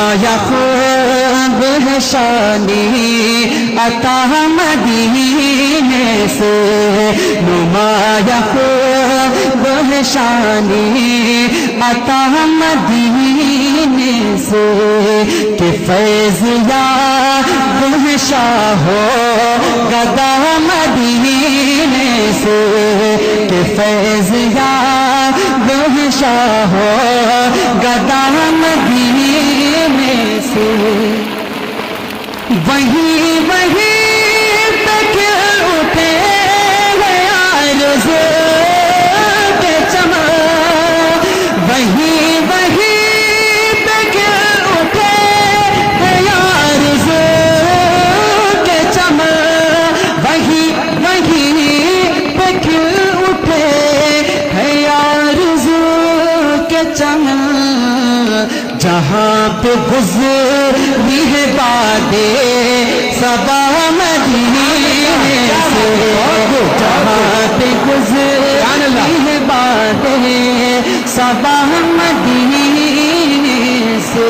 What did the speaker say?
خوب ہے شانی عطا مدینے سے، نمایاں خوب ہے شانی عطا مدینے سے، کہ فیض یاب ہے شاہو گدا مدینے سے، کہ فیض یاب ہے شاہو گدا مدینے سے۔ وہیں پہ کھل اٹھے ہیں آرزو کے چمن، وہیں پہ کھل اٹھے ہیں آرزو کے چمن، وہیں پہ کھل اٹھے ہیں آرزو کے چمن، جہاں پہ گزری ہے بادے صبا مدینے سے، جہاں پہ گزری ہے بادے صبا مدینے سے۔